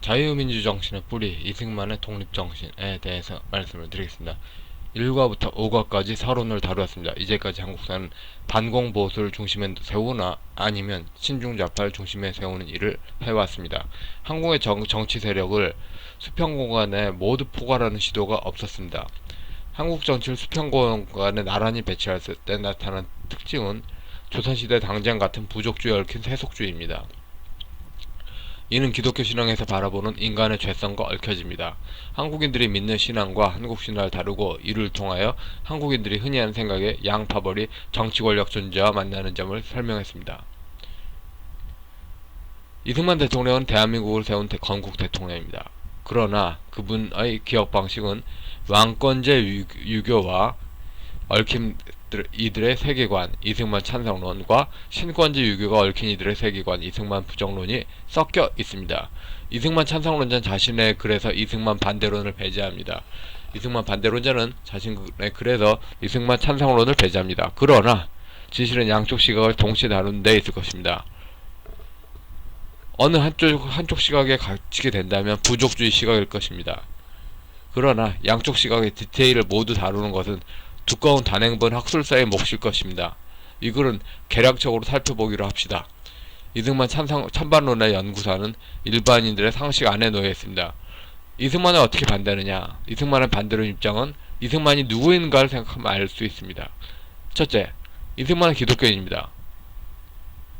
자유민주 정신의 뿌리 이승만의 독립정신에 대해서 말씀을 드리겠습니다. 1과부터 5과까지 서론을 다루었습니다. 이제까지 한국사는 반공보수를 중심에 세우나 아니면 친중좌파를 중심에 세우는 일을 해왔습니다. 한국의 정치 세력을 수평공간에 모두 포괄하는 시도가 없었습니다. 한국 정치를 수평공간에 나란히 배치했을 때 나타난 특징은 조선시대 당장 같은 부족주의에 얽힌 세속주의입니다. 이는 기독교 신앙에서 바라보는 인간의 죄성과 얽혀집니다. 한국인들이 믿는 신앙과 한국 신화를 다루고 이를 통하여 한국인들이 흔히 하는 생각의 양파벌이 정치 권력 존재와 만나는 점을 설명했습니다. 이승만 대통령은 대한민국을 세운 건국 대통령입니다. 그러나 그분의 기억 방식은 왕권제 유교와 얽힌 이들의 세계관, 이승만 찬성론과 신권제 유교가 얽힌 이들의 세계관, 이승만 부정론이 섞여 있습니다. 이승만 찬성론자는 자신의 글에서 이승만 반대론을 배제합니다. 이승만 반대론자는 자신의 글에서 이승만 찬성론을 배제합니다. 그러나 진실은 양쪽 시각을 동시에 다루는 데 있을 것입니다. 어느 한쪽 시각에 갇히게 된다면 부족주의 시각일 것입니다. 그러나 양쪽 시각의 디테일을 모두 다루는 것은 두꺼운 단행본 학술사의 몫일 것입니다. 이 글은 개략적으로 살펴보기로 합시다. 이승만 찬반론의 연구사는 일반인들의 상식 안에 놓여 있습니다. 이승만을 어떻게 반대하느냐? 이승만의 반대론 입장은 이승만이 누구인가를 생각하면 알 수 있습니다. 첫째, 이승만은 기독교인입니다.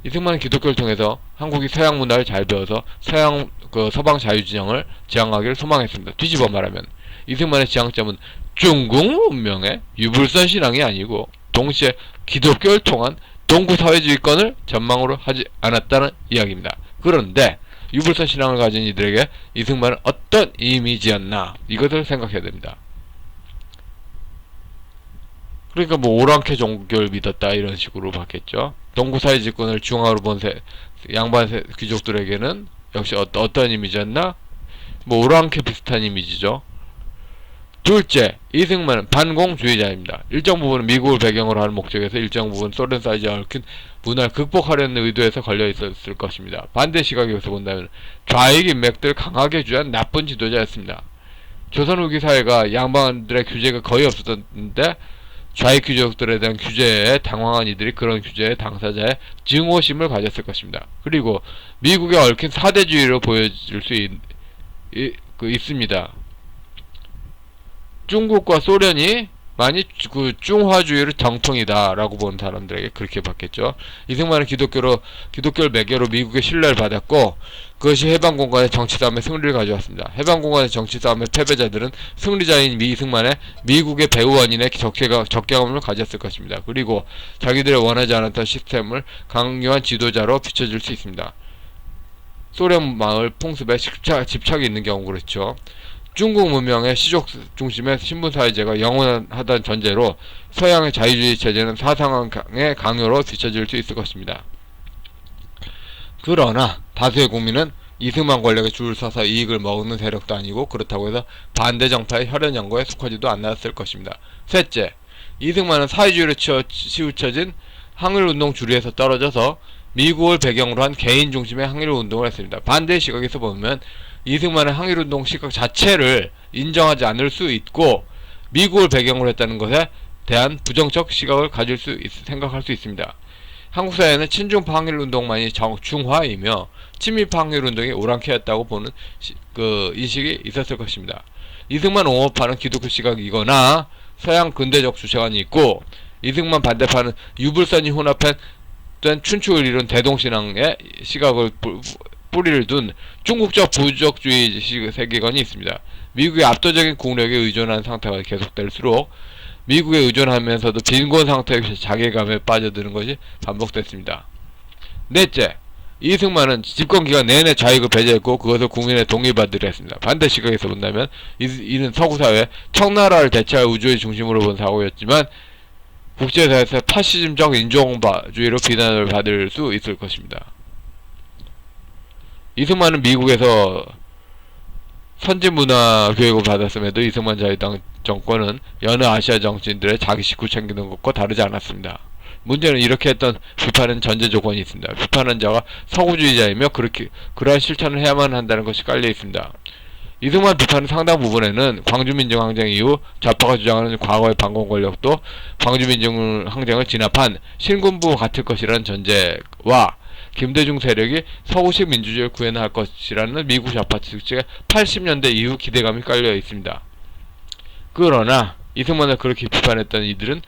이승만은 기독교를 통해서 한국이 서양 문화를 잘 배워서 서방 자유진영을 지향하기를 소망했습니다. 뒤집어 말하면 이승만의 지향점은 중국 문명의 유불선 신앙이 아니고 동시에 기독교를 통한 동구사회주의권을 전망으로 하지 않았다는 이야기입니다. 그런데 유불선 신앙을 가진 이들에게 이승만은 어떤 이미지였나, 이것을 생각해야 됩니다. 그러니까 뭐 오랑캐 종교를 믿었다 이런 식으로 봤겠죠. 동구사회주의권을 중앙으로 본 양반 귀족들에게는 역시 어떤 이미지였나? 뭐 오랑캐 비슷한 이미지죠. 둘째, 이승만은 반공주의자입니다. 일정 부분은 미국을 배경으로 하는 목적에서 일정 부분 소련 사이즈에 얽힌 문화를 극복하려는 의도에서 걸려 있었을 것입니다. 반대 시각에서 본다면 좌익 인맥들 강하게 주한 나쁜 지도자였습니다. 조선 후기 사회가 양반들의 규제가 거의 없었는데 좌익 귀족들에 대한 규제에 당황한 이들이 그런 규제의 당사자의 증오심을 가졌을 것입니다. 그리고 미국에 얽힌 사대주의로 보여질 수 있습니다. 중국과 소련이 많이 중화주의를 정통이다 라고 보는 사람들에게 그렇게 봤겠죠. 이승만은 기독교를 매개로 미국의 신뢰를 받았고 그것이 해방공간의 정치싸움의 승리를 가져왔습니다. 해방공간의 정치싸움의 패배자들은 승리자인 이승만의 미국의 배후원인의 적개감을 가졌을 것입니다. 그리고 자기들의 원하지 않았던 시스템을 강요한 지도자로 비춰질 수 있습니다. 소련 마을 풍습에 집착이 있는 경우 그렇죠. 중국 문명의 시족 중심의 신분사회제가 영원하다는 전제로 서양의 자유주의 체제는 사상의 강요로 비춰질 수 있을 것입니다. 그러나 다수의 국민은 이승만 권력에 줄을 서서 이익을 먹는 세력도 아니고 그렇다고 해서 반대 정파의 혈연 연고에 속하지도 않았을 것입니다. 셋째, 이승만은 사회주의로 치우쳐진 항일운동 주류에서 떨어져서 미국을 배경으로 한 개인 중심의 항일운동을 했습니다. 반대 시각에서 보면 이승만의 항일운동 시각 자체를 인정하지 않을 수 있고 미국을 배경으로 했다는 것에 대한 부정적 시각을 생각할 수 있습니다. 한국 사회는 친중파 항일운동만이 중화이며 친미파 항일운동이 오랑캐였다고 보는 인식이 있었을 것입니다. 이승만 옹호파는 기독교 시각이거나 서양 근대적 주체관이 있고 이승만 반대파는 유불선이 혼합한 춘추를 이룬 대동신앙의 시각을 뿌리를 둔 중국적 부족주의 세계관이 있습니다. 미국의 압도적인 국력에 의존한 상태가 계속될수록 미국에 의존하면서도 빈곤 상태의 자괴감에 빠져드는 것이 반복됐습니다. 넷째, 이승만은 집권기간 내내 좌익을 배제했고 그것을 국민의 동의받으려 했습니다. 반대 시각에서 본다면 이는 서구사회 청나라를 대체할 우주의 중심으로 본 사고였지만 국제사회에서 파시즘적 인종주의로 비난을 받을 수 있을 것입니다. 이승만은 미국에서 선진문화 교육을 받았음에도 이승만 자유당 정권은 여느 아시아 정치인들의 자기 식구 챙기는 것과 다르지 않았습니다. 문제는 이렇게 했던 비판은 전제 조건이 있습니다. 비판한 자가 서구주의자이며 그러한 실천을 해야만 한다는 것이 깔려 있습니다. 이승만 비판의 상당 부분에는 광주민중항쟁 이후 좌파가 주장하는 과거의 반공 권력도 광주민중항쟁을 진압한 신군부와 같을 것이라는 전제와 김대중 세력이 서구식 민주주의를 구현할 것이라는 미국 좌파 측의 80년대 이후 기대감이 깔려 있습니다. 그러나 이승만을 그렇게 비판했던 이들은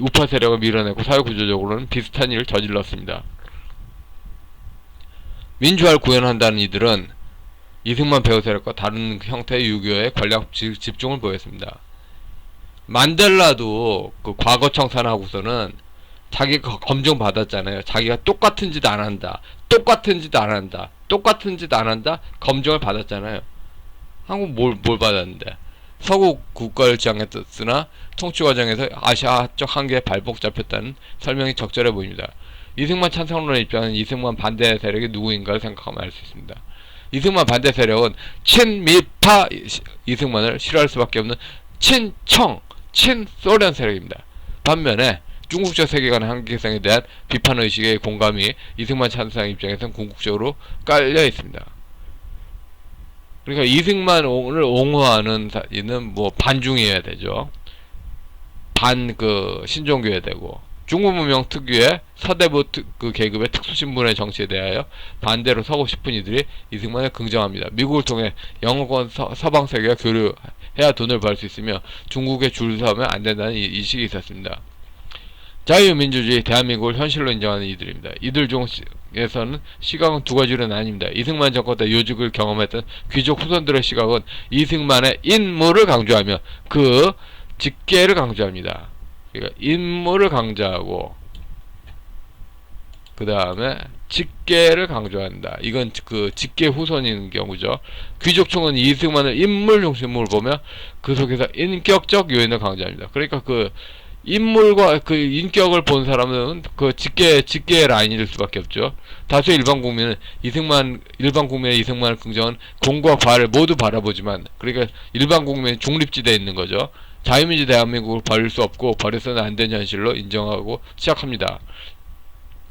우파 세력을 밀어내고 사회구조적으로는 비슷한 일을 저질렀습니다. 민주화를 구현한다는 이들은 이승만 배후 세력과 다른 형태의 유교에 권력 집중을 보였습니다. 만델라도 그 과거 청산하고서는 자기가 검증 받았잖아요. 자기가 똑같은 짓 안 한다. 똑같은 짓 안 한다. 똑같은 짓 안 한다. 검증을 받았잖아요. 한국 뭘 받았는데. 서구 국가를 지향했으나 통치 과정에서 아시아적 한계에 발목 잡혔다는 설명이 적절해 보입니다. 이승만 찬성론의 입장은 이승만 반대 세력이 누구인가를 생각하면 알 수 있습니다. 이승만 반대 세력은 친미파 이승만을 싫어할 수밖에 없는 친청, 친소련 세력입니다. 반면에 중국적 세계관의 한계성에 대한 비판의식의 공감이 이승만 찬성 입장에서는 궁극적으로 깔려 있습니다. 그러니까 이승만을 옹호하는 이는 뭐 반중이어야 되죠. 신종교여야 되고, 중국 문명 특유의 서대부 계급의 특수신분의 정치에 대하여 반대로 서고 싶은 이들이 이승만을 긍정합니다. 미국을 통해 영어권 서방 세계와 교류해야 돈을 벌 수 있으며 중국에 줄 서면 안 된다는 인식이 있었습니다. 자유민주주의 대한민국을 현실로 인정하는 이들입니다. 이들 중에서는 시각은 두 가지로 나뉩니다. 이승만 정권 때 요직을 경험했던 귀족 후손들의 시각은 이승만의 인물을 강조하며 그 직계를 강조합니다. 그러니까 인물을 강조하고 그 다음에 직계를 강조한다. 이건 그 직계 후손인 경우죠. 귀족층은 이승만을 인물 중심으로 보며 그 속에서 인격적 요인을 강조합니다. 그러니까 그 인물과 그 인격을 본 사람은 그 직계 라인일 수밖에 없죠. 다수 일반 국민은 일반 국민의 이승만을 긍정한 공과 과를 모두 바라보지만, 그러니까 일반 국민이 중립지대에 있는 거죠. 자유민주 대한민국을 버릴 수 없고 버려서는 안 되는 현실로 인정하고 시작합니다.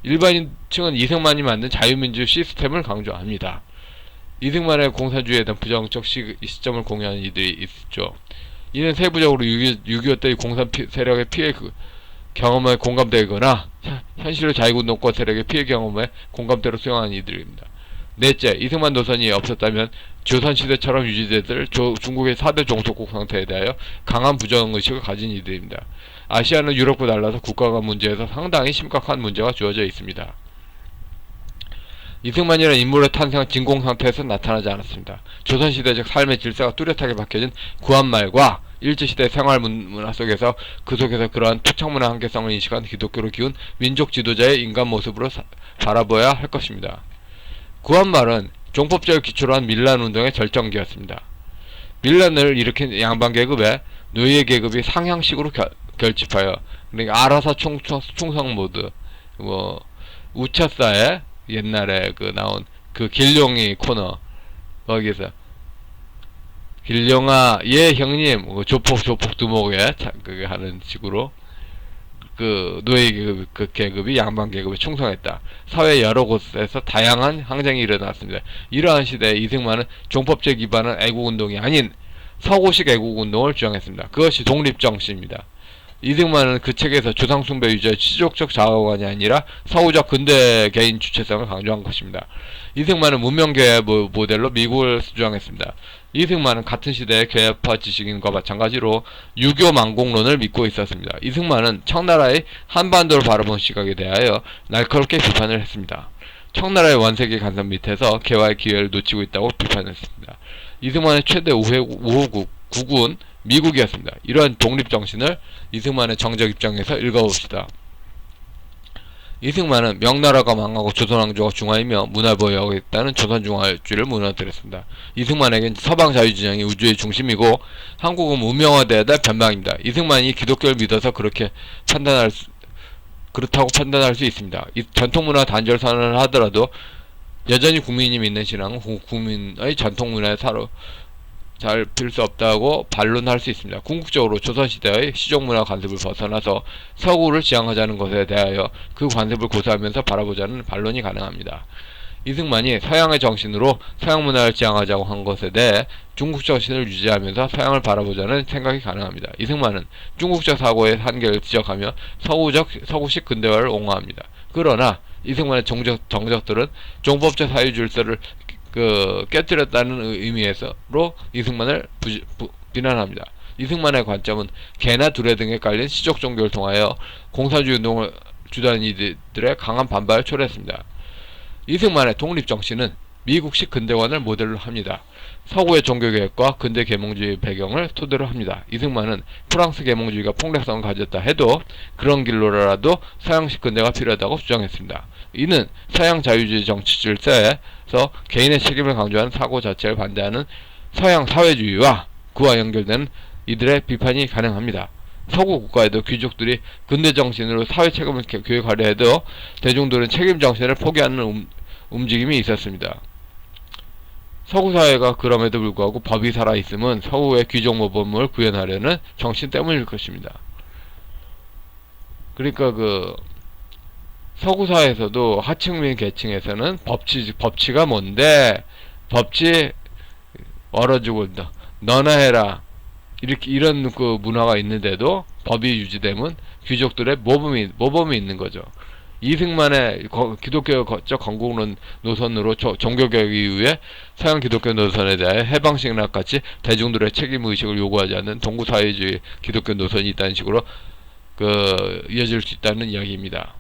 일반인층은 이승만이 만든 자유민주 시스템을 강조합니다. 이승만의 공산주의에 대한 부정적 시점을 공유하는 이들이 있죠. 이는 세부적으로 6.25 때 공산 세력의 피해 경험에 공감되거나 현실의 자유운동권 세력의 피해 경험에 공감대로 수용하는 이들입니다. 넷째, 이승만 노선이 없었다면 조선시대처럼 유지될 중국의 4대 종속국 상태에 대하여 강한 부정의식을 가진 이들입니다. 아시아는 유럽과 달라서 국가 간 문제에서 상당히 심각한 문제가 주어져 있습니다. 이승만이라는 인물의 탄생은 진공 상태에서 나타나지 않았습니다. 조선시대적 삶의 질서가 뚜렷하게 박혀진 구한말과 일제시대 생활 문화 속에서 그러한 토착문화 한계성을 인식한 기독교로 기운 민족 지도자의 인간 모습으로 바라보아야 할 것입니다. 구한말은 종법제를 기초로 한 밀란운동의 절정기였습니다. 밀란을 일으킨 양반계급의 노예계급이 상향식으로 결집하여, 그러니까 알아서 충성 모드, 우차사에 옛날에 나온 길룡이 코너, 거기서 길룡아 예 형님 조폭 두목에 그게 하는 식으로 노예 계급이 양반 계급에 충성했다. 사회 여러 곳에서 다양한 항쟁이 일어났습니다. 이러한 시대에 이승만은 종법제 기반한 애국운동이 아닌 서구식 애국운동을 주장했습니다. 그것이 독립정신입니다. 이승만은 그 책에서 조상숭배 유저의 치족적 자아관이 아니라 서구적 근대 개인 주체성을 강조한 것입니다. 이승만은 문명교회 모델로 미국을 주장했습니다. 이승만은 같은 시대의 개파 지식인과 마찬가지로 유교 만공론을 믿고 있었습니다. 이승만은 청나라의 한반도를 바라본 시각에 대하여 날카롭게 비판을 했습니다. 청나라의 원색의 간섭 밑에서 개화의 기회를 놓치고 있다고 비판했습니다. 이승만의 최대 우호국은 미국이었습니다. 이러한 독립정신을 이승만의 정적 입장에서 읽어봅시다. 이승만은 명나라가 망하고 조선왕조가 중화이며 문화보여하겠다는 조선중화주의를 무너뜨렸습니다. 이승만에겐 서방 자유진영이 우주의 중심이고 한국은 문명화되어야 될 변방입니다. 이승만이 기독교를 믿어서 그렇다고 판단할 수 있습니다. 이 전통문화 단절 선언을 하더라도 여전히 국민이 믿는 신앙은 국민의 전통문화에 잘 필 수 없다고 반론할 수 있습니다. 궁극적으로 조선시대의 시족문화 관습을 벗어나서 서구를 지향하자는 것에 대하여 그 관습을 고수하면서 바라보자는 반론이 가능합니다. 이승만이 서양의 정신으로 서양 문화를 지향하자고 한 것에 대해 중국 정신을 유지하면서 서양을 바라보자는 생각이 가능합니다. 이승만은 중국적 사고의 한계를 지적하며 서구식 근대화를 옹호합니다. 그러나 이승만의 정적들은 종법적 사유 질서를 깨뜨렸다는 의미에서로 이승만을 비난합니다. 이승만의 관점은 개나 두레 등에 깔린 시족 종교를 통하여 공산주의 운동을 주도한 이들의 강한 반발을 초래했습니다. 이승만의 독립정신은 미국식 근대관을 모델로 합니다. 서구의 종교개혁과 근대 계몽주의 배경을 토대로 합니다. 이승만은 프랑스 계몽주의가 폭력성을 가졌다 해도 그런 길로라도 서양식 근대가 필요하다고 주장했습니다. 이는 서양 자유주의 정치 질서에서 개인의 책임을 강조하는 사고 자체를 반대하는 서양 사회주의와 그와 연결되는 이들의 비판이 가능합니다. 서구 국가에도 귀족들이 근대 정신으로 사회 책임을 교육하려 해도 대중들은 책임 정신을 포기하는 움직임이 있었습니다. 서구 사회가 그럼에도 불구하고 법이 살아있음은 서구의 귀족 모범을 구현하려는 정신 때문일 것입니다. 그러니까 서구 사회에서도 하층 및 계층에서는 법치가 뭔데, 법치 얼어주고 너나 해라, 이런 문화가 있는데도 법이 유지되면 귀족들의 모범이 있는 거죠. 이승만의 기독교적 건국론 노선으로 종교개혁 이후에 서양 기독교 노선에 대해 해방신학같이 대중들의 책임의식을 요구하지 않는 동구사회주의 기독교 노선이 있다는 식으로 이어질 수 있다는 이야기입니다.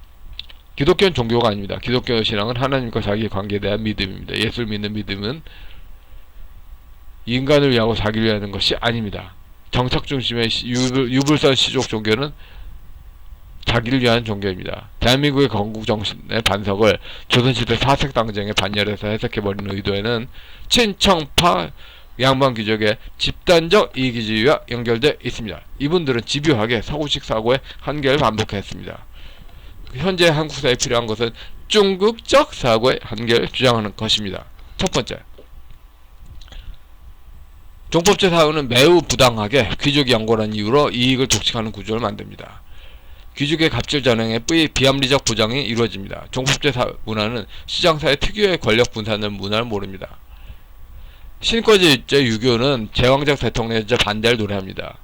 기독교는 종교가 아닙니다. 기독교 신앙은 하나님과 자기의 관계에 대한 믿음입니다. 예수를 믿는 믿음은 인간을 위하고 자기를 위하는 것이 아닙니다. 정착 중심의 유불선 시족 종교는 자기를 위한 종교입니다. 대한민국의 건국 정신의 반석을 조선시대 사색 당쟁에 반열해서 해석해버리는 의도에는 친청파 양반 귀족의 집단적 이기주의와 연결되어 있습니다. 이분들은 집요하게 서구식 사고의 한계를 반복했습니다. 현재 한국 사회에 필요한 것은 중국적 사고의 한계를 주장하는 것입니다. 첫 번째, 종법제 사유는 매우 부당하게 귀족이 양고란 이유로 이익을 독식하는 구조를 만듭니다. 귀족의 갑질 전횡에 비합리적 부정이 이루어집니다. 종법제 문화는 시장사회 특유의 권력 분산의 문화를 모릅니다. 신권제 유교는 제왕적 대통령제 반대를 노래합니다.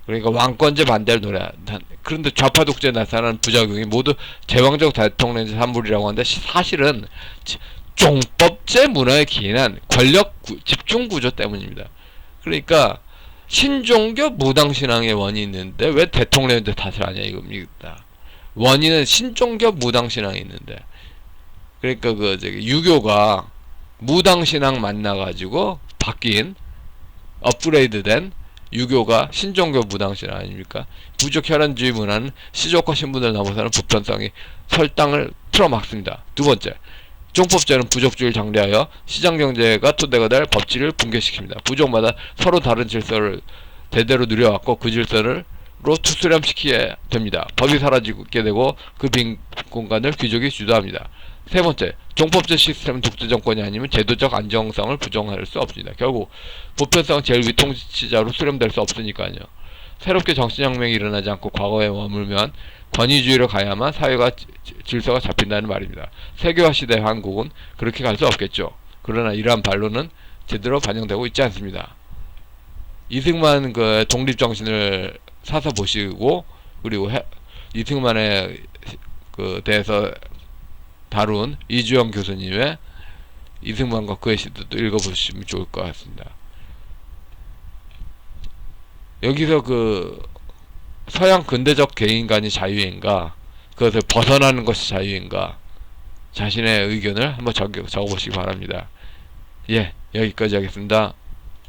그러니까 왕권제 반대를 노래한다. 그런데 좌파 독재에 나타나는 부작용이 모두 제왕적 대통령제 산물이라고 하는데 사실은 종법제 문화에 기인한 권력 집중 구조 때문입니다. 그러니까 신종교 무당신앙의 원인이 있는데 왜 대통령제 탓을 하냐 이겁니다. 원인은 신종교 무당신앙이 있는데, 그러니까 유교가 무당신앙 만나가지고 바뀐 업그레이드된 유교가 신종교 무당신앙 아닙니까? 부족 혈안주의 문화는 시족과 신분을 넘어서는 보편성이 설당을 틀어막습니다. 두 번째, 종법제는 부족주의를 장려하여 시장경제가 토대가 될 법치를 붕괴시킵니다. 부족마다 서로 다른 질서를 대대로 누려왔고 그 질서를 수렴시키게 됩니다. 법이 사라지게 되고 그 빈 공간을 귀족이 주도합니다. 세 번째, 종법제 시스템은 독재정권이 아니면 제도적 안정성을 부정할 수 없습니다. 결국 보편성은 제일 위통치자로 수렴될 수 없으니까요. 새롭게 정신혁명이 일어나지 않고 과거에 머물면 권위주의로 가야만 사회가 질서가 잡힌다는 말입니다. 세계화 시대의 한국은 그렇게 갈 수 없겠죠. 그러나 이러한 반론은 제대로 반영되고 있지 않습니다. 이승만 독립정신을 사서 보시고, 그리고 이승만에 대해서 다룬 이주영 교수님의 이승만과 그의 시대도 읽어보시면 좋을 것 같습니다. 여기서 서양 근대적 개인간이 자유인가, 그것을 벗어나는 것이 자유인가, 자신의 의견을 한번 적어보시기 바랍니다. 예, 여기까지 하겠습니다.